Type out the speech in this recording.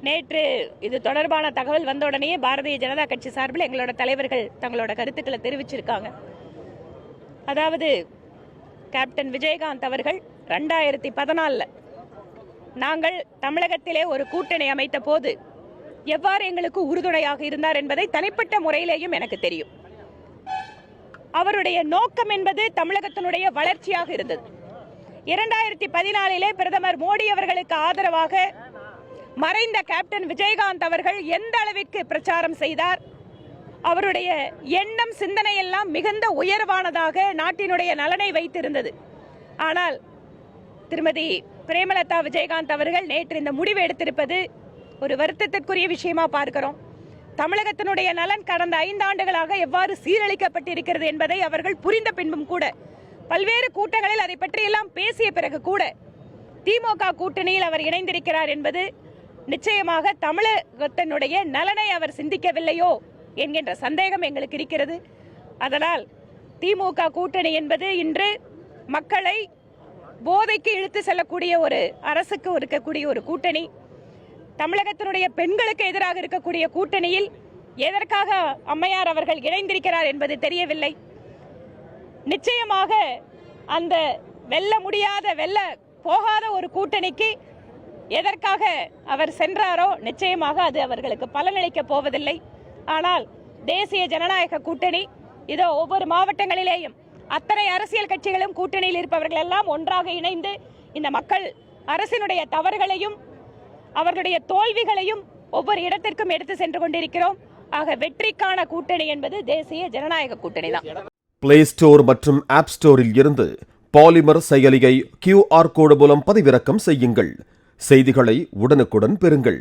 நேற்று இது தொடர்பான தகவல் வந்தவுடனே பாரதிய ஜனதா கட்சி சார்பில் எங்களோட தலைவர்கள் தங்களோட கருத்துக்களை தெரிவிச்சிருக்காங்க. அதாவது கேப்டன் விஜயகாந்த் அவர்கள் 2014 நாங்கள் தமிழகத்திலே ஒரு கூட்டணி அமைத்த போது எவ்வாறு எங்களுக்கு உறுதுணையாக இருந்தார் என்பதை தனிப்பட்ட முறையிலேயும் எனக்கு தெரியும். அவருடைய நோக்கம் என்பது தமிழகத்தினுடைய வளர்ச்சியாக இருந்தது. 2014 பிரதமர் மோடி அவர்களுக்கு ஆதரவாக மறைந்த கேப்டன் விஜயகாந்த் அவர்கள் எந்த அளவிற்கு பிரச்சாரம் செய்தார், அவருடைய எண்ணம் சிந்தனை எல்லாம் மிகுந்த உயர்வானதாக நாட்டினுடைய நலனை வைத்திருந்தது. ஆனால் திருமதி பிரேமலதா விஜயகாந்த் அவர்கள் நேற்று இந்த முடிவு எடுத்திருப்பது ஒரு வருத்தத்திற்குரிய விஷயமா பார்க்கிறோம். தமிழகத்தினுடைய நலன் கடந்த 5 ஆண்டுகளாக எவ்வாறு சீரழிக்கப்பட்டிருக்கிறது என்பதை அவர்கள் புரிந்த பின்பும் கூட பல்வேறு கூட்டங்களில் அதை பற்றியெல்லாம் பேசிய பிறகு கூட திமுக கூட்டணியில் அவர் இணைந்திருக்கிறார் என்பது நிச்சயமாக தமிழகத்தினுடைய நலனை அவர் சிந்திக்கவில்லையோ என்கின்ற சந்தேகம் எங்களுக்கு இருக்கிறது. அதனால் திமுக கூட்டணி என்பது இன்று மக்களை போதைக்கு இழுத்து செல்லக்கூடிய ஒரு அரசுக்கு இருக்கக்கூடிய ஒரு கூட்டணி. தமிழகத்தினுடைய பெண்களுக்கு எதிராக இருக்கக்கூடிய கூட்டணியில் எதற்காக அம்மையார் அவர்கள் இணைந்திருக்கிறார் என்பது தெரியவில்லை. நிச்சயமாக அந்த வெல்ல போகாத ஒரு கூட்டணிக்கு எதற்காக அவர் சென்றாரோ நிச்சயமாக அது அவர்களுக்கு பலனளிக்க போவதில்லை. ஆனால் தேசிய ஜனநாயக கூட்டணி இதோ ஒவ்வொரு மாவட்டங்களிலேயும் அத்தனை அரசியல் கட்சிகளும் கூட்டணியில் இருப்பவர்கள் எல்லாம் ஒன்றாக இணைந்து இந்த மக்கள் அரசினுடைய தவறுகளையும் அவர்களுடைய தோல்விகளையும் ஒவ்வொரு இடத்திற்கும் எடுத்து சென்று கொண்டிருக்கிறோம். ஆக வெற்றிக்கான கூட்டணி என்பது தேசிய ஜனநாயக கூட்டணி தான். பிளே ஸ்டோர் மற்றும் ஆப் ஸ்டோரில் இருந்து பாலிமர் செயலியை QR கோடு மூலம் பதிவிறக்கம் செய்யுங்கள். செய்திகளை உடனுக்குடன் பெறுங்கள்.